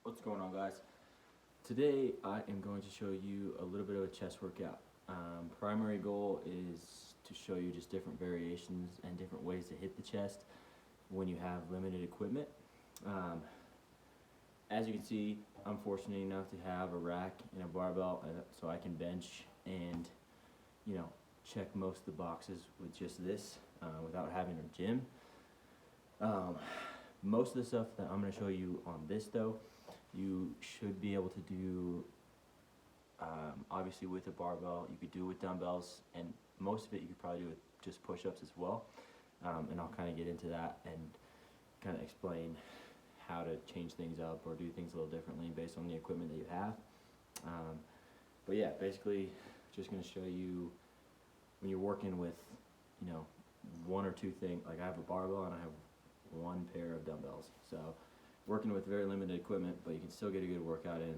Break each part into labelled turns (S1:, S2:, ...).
S1: What's going on, guys? Today I am going to show you a little bit of a chest workout. Primary goal is to show you just different variations and different ways to hit the chest when you have limited equipment. Um, as you can see, I'm fortunate enough to have a rack and a barbell so I can bench and, you know, check most of the boxes with just this without having a gym. Um, Most of the stuff that I'm going to show you on this, though, you should be able to do obviously with a barbell. You could do it with dumbbells, and most of it you could probably do with just push-ups as well. And I'll kind of get into that and kind of explain how to change things up or do things a little differently based on the equipment that you have. Um, but yeah, basically just going to show you when you're working with, one or two things. Like I have a barbell and I have one pair of dumbbells. So working with very limited equipment, but you can still get a good workout in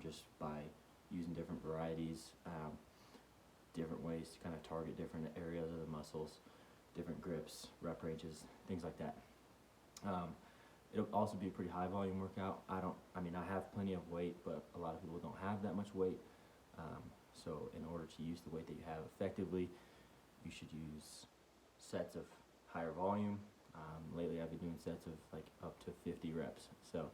S1: just by using different varieties, different ways to kind of target different areas of the muscles, different grips, rep ranges, things like that. It'll also be a pretty high volume workout. I have plenty of weight, but a lot of people don't have that much weight. So in order to use the weight that you have effectively, you should use sets of higher volume. Lately I've been doing sets of like up to 50 reps. So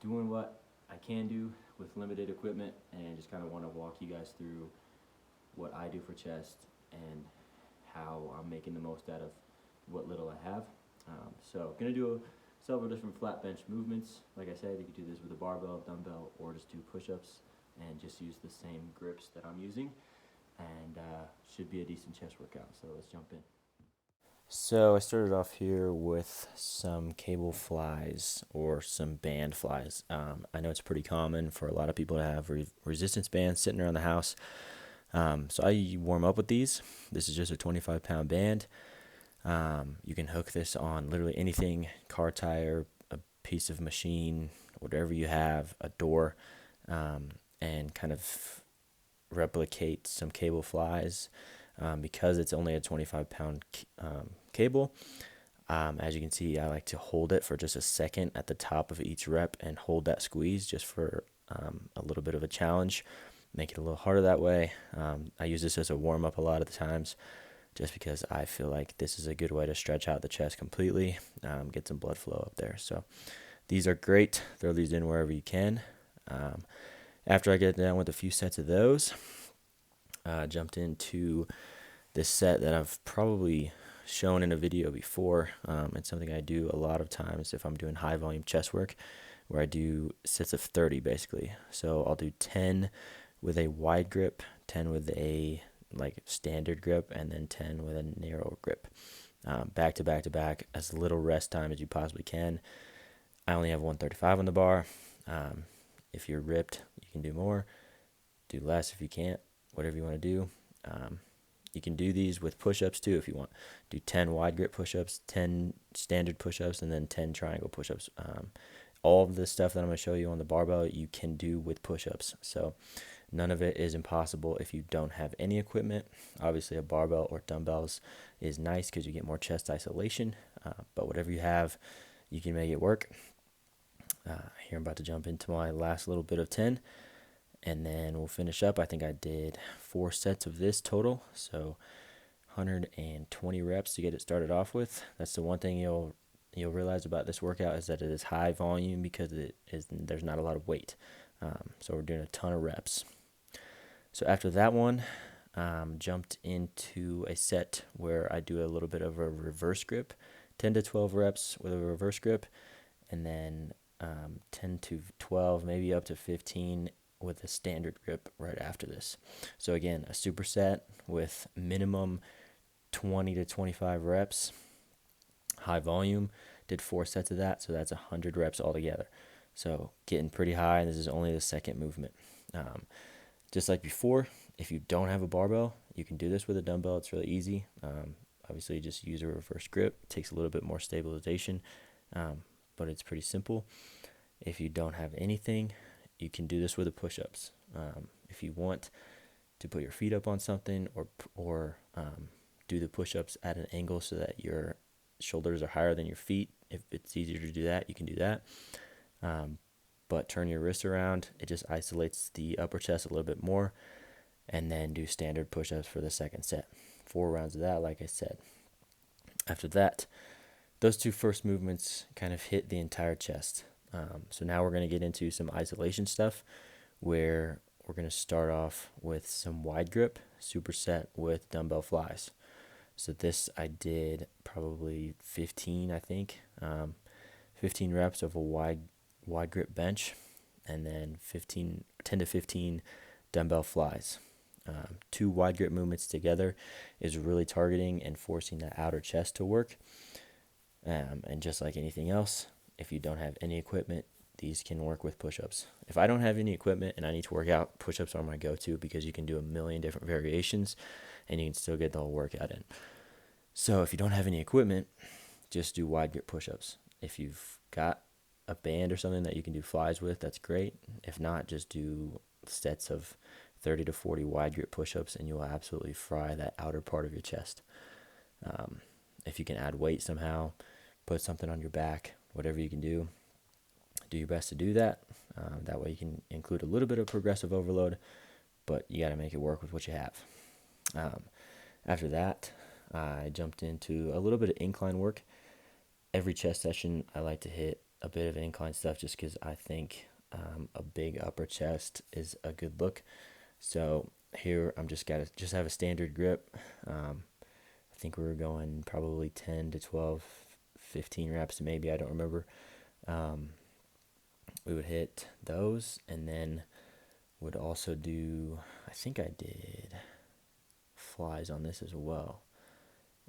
S1: doing what I can do with limited equipment, and just kind of want to walk you guys through what I do for chest and how I'm making the most out of what little I have. So gonna do several different flat bench movements. Like I said, you could do this with a barbell, dumbbell, or just do push-ups and just use the same grips that I'm using, and should be a decent chest workout. So let's jump in. So I started off here with some cable flies or some band flies. I know it's pretty common for a lot of people to have resistance bands sitting around the house. So I warm up with these. This is just a 25-pound band. You can hook this on literally anything, car tire, a piece of machine, whatever you have, a door, and kind of replicate some cable flies. Because it's only a 25-pound cable, as you can see, I like to hold it for just a second at the top of each rep and hold that squeeze just for a little bit of a challenge, make it a little harder that way. I use this as a warm-up a lot of the times just because I feel like this is a good way to stretch out the chest completely, get some blood flow up there. So these are great. Throw these in wherever you can. After I get done with a few sets of those, jumped into this set that I've probably shown in a video before. It's something I do a lot of times if I'm doing high volume chest work, where I do sets of 30 basically. So I'll do 10 with a wide grip, 10 with a standard grip, and then 10 with a narrow grip. Back to back to back, as little rest time as you possibly can. I only have 135 on the bar. If you're ripped, you can do more. Do less if you can't. Whatever you want to do. You can do these with push-ups too if you want. Do 10 wide grip push-ups, 10 standard push-ups, and then 10 triangle push-ups. All of the stuff that I'm going to show you on the barbell you can do with push-ups. So none of it is impossible if you don't have any equipment. Obviously a barbell or dumbbells is nice because you get more chest isolation. But whatever you have, you can make it work. Here I'm about to jump into my last little bit of 10. And then we'll finish up. I think I did 4 sets of this total, so 120 reps to get it started off with. That's the one thing you'll realize about this workout, is that it is high volume because there's not a lot of weight. So we're doing a ton of reps. So after that one, jumped into a set where I do a little bit of a reverse grip, 10 to 12 reps with a reverse grip, and then 10 to 12, maybe up to 15 with a standard grip right after this. So again, a superset with minimum 20 to 25 reps, high volume. Did 4 sets of that, so that's 100 reps altogether. So getting pretty high, and this is only the second movement. Just like before, if you don't have a barbell, you can do this with a dumbbell. It's really easy. Obviously, just use a reverse grip. It takes a little bit more stabilization, but it's pretty simple. If you don't have anything, you can do this with the push-ups. If you want to put your feet up on something, or do the push-ups at an angle so that your shoulders are higher than your feet, if it's easier to do that, you can do that. but turn your wrist around. It just isolates the upper chest a little bit more. And then do standard push-ups for the second set. 4 rounds of that, like I said. After that, those 2 first movements kind of hit the entire chest. So now we're going to get into some isolation stuff where we're going to start off with some wide grip superset with dumbbell flies. So this I did probably 15, I think. 15 reps of a wide grip bench, and then 10 to 15 dumbbell flies. 2 wide grip movements together is really targeting and forcing that outer chest to work. And just like anything else, if you don't have any equipment, these can work with push-ups. If I don't have any equipment and I need to work out, push-ups are my go-to because you can do a million different variations and you can still get the whole workout in. So if you don't have any equipment, just do wide grip push-ups. If you've got a band or something that you can do flies with, that's great. If not, just do sets of 30 to 40 wide grip push-ups and you will absolutely fry that outer part of your chest. If you can add weight somehow, put something on your back, whatever you can do your best to do that. That way you can include a little bit of progressive overload, but you got to make it work with what you have. After that, I jumped into a little bit of incline work. Every chest session, I like to hit a bit of incline stuff just because I think a big upper chest is a good look. So here I'm just have a standard grip. I think we were going probably 10 to 12, 15 reps maybe, I don't remember. We would hit those and then would also do, I think I did flies on this as well.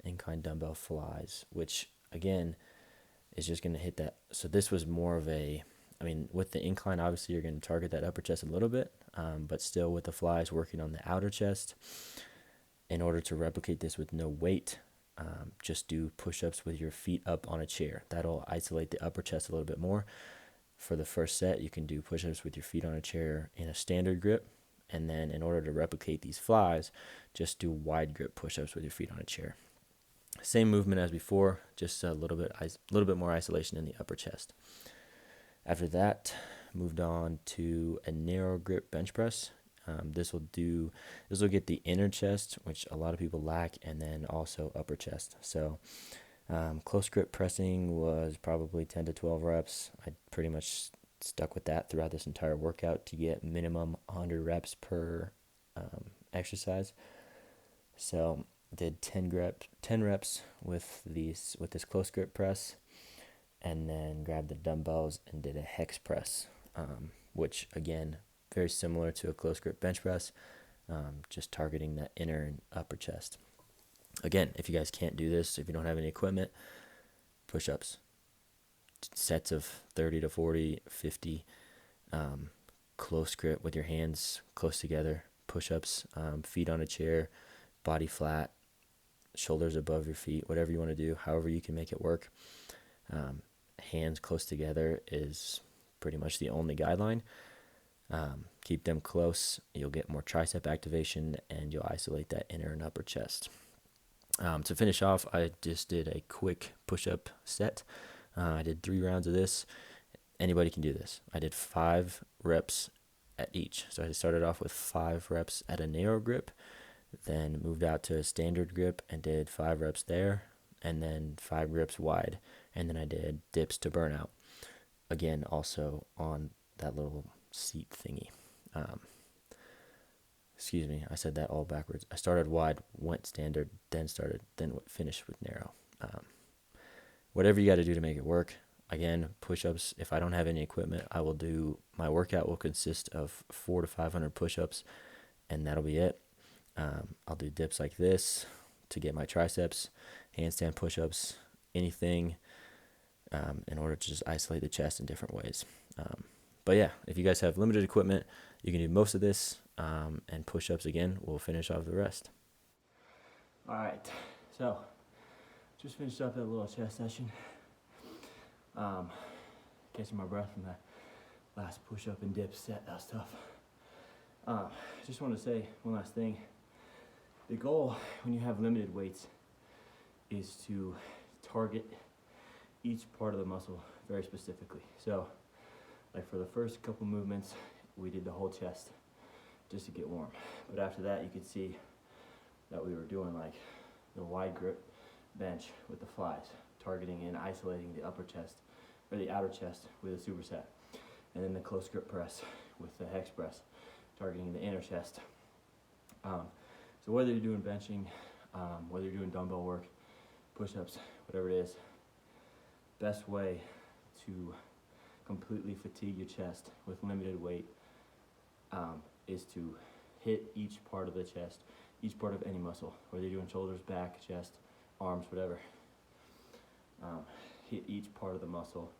S1: Incline dumbbell flies, which again is just going to hit that. So this was more of with the incline, obviously you're going to target that upper chest a little bit, but still with the flies working on the outer chest. In order to replicate this with no weight, just do push-ups with your feet up on a chair. That'll isolate the upper chest a little bit more. For the first set, you can do push-ups with your feet on a chair in a standard grip. And then in order to replicate these flies, just do wide grip push-ups with your feet on a chair. Same movement as before, just a little bit more isolation in the upper chest. After that, moved on to a narrow grip bench press. This will get the inner chest, which a lot of people lack, and then also upper chest. So close grip pressing was probably 10 to 12 reps. I pretty much stuck with that throughout this entire workout to get minimum 100 reps per exercise. So did 10 reps with this close grip press, and then grabbed the dumbbells and did a hex press, which again, very similar to a close grip bench press, just targeting that inner and upper chest. Again, if you guys can't do this, if you don't have any equipment, push-ups, sets of 30 to 40, 50, close grip with your hands close together, push-ups, feet on a chair, body flat, shoulders above your feet, whatever you want to do, however you can make it work. Hands close together is pretty much the only guideline. Keep them close, you'll get more tricep activation, and you'll isolate that inner and upper chest. To finish off, I just did a quick push-up set. I did 3 rounds of this. Anybody can do this. I did 5 reps at each. So I started off with 5 reps at a narrow grip, then moved out to a standard grip and did 5 reps there, and then 5 reps wide, and then I did dips to burnout. Again, also on that little seat thingy. Excuse me, I said that all backwards. I started wide, went standard, then finished with narrow. Whatever you got to do to make it work. Again, push-ups. If I don't have any equipment, my workout will consist of 400 to 500 push-ups, and that'll be it. I'll do dips like this to get my triceps, handstand push-ups, anything, in order to just isolate the chest in different ways. But yeah, if you guys have limited equipment, you can do most of this, and push-ups again will finish off the rest. All right, so just finished up that little chest session. Catching my breath from that last push-up and dip set. That was tough. Just want to say one last thing. The goal when you have limited weights is to target each part of the muscle very specifically. So Like for the first couple movements, we did the whole chest just to get warm. But after that, you could see that we were doing like the wide grip bench with the flies, targeting and isolating the upper chest or the outer chest with a superset. And then the close grip press with the hex press, targeting the inner chest. So whether you're doing benching, whether you're doing dumbbell work, push-ups, whatever it is, best way to completely fatigue your chest with limited weight is to hit each part of the chest, each part of any muscle, whether you're doing shoulders, back, chest, arms, whatever. Hit each part of the muscle,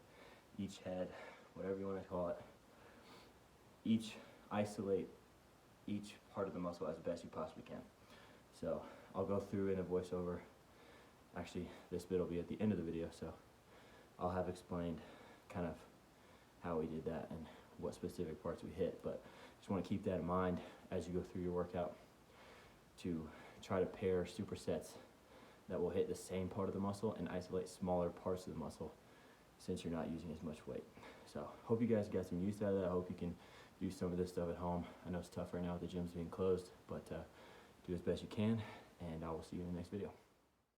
S1: each head, whatever you want to call it. Isolate each part of the muscle as best you possibly can. So I'll go through in a voiceover. Actually, this bit will be at the end of the video, so I'll have explained kind of how we did that and what specific parts we hit. But just want to keep that in mind as you go through your workout, to try to pair supersets that will hit the same part of the muscle and isolate smaller parts of the muscle, since you're not using as much weight. So hope you guys got some use out of that. I hope you can do some of this stuff at home. I know it's tough right now with the gyms being closed, but do as best you can, and I will see you in the next video.